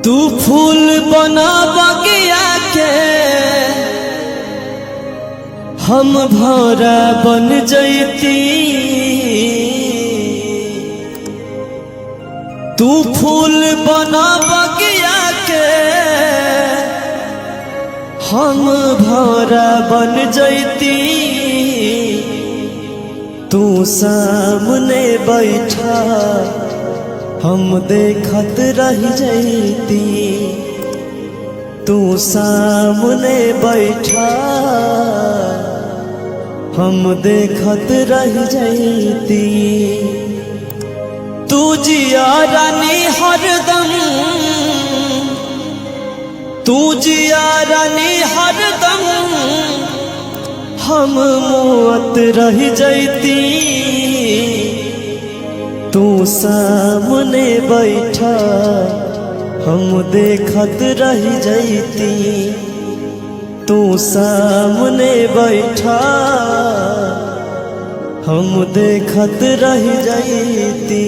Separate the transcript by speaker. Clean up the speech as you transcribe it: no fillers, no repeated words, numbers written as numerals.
Speaker 1: तू फूल बना बगिया के हम भौरा बन जैती। तू फूल बना बगिया के हम भौरा बन जैती। तू सामने बैठा हम देखत रह जैती। तू सामने बैठा हम देखत रह जैती। तू जिया रानी हरदम, तू जिया रानी हरदम हम मुअत रह जैती। तू सामने बैठा हम देखत रह जैती। तू सामने बैठा हम देखत रह जैती।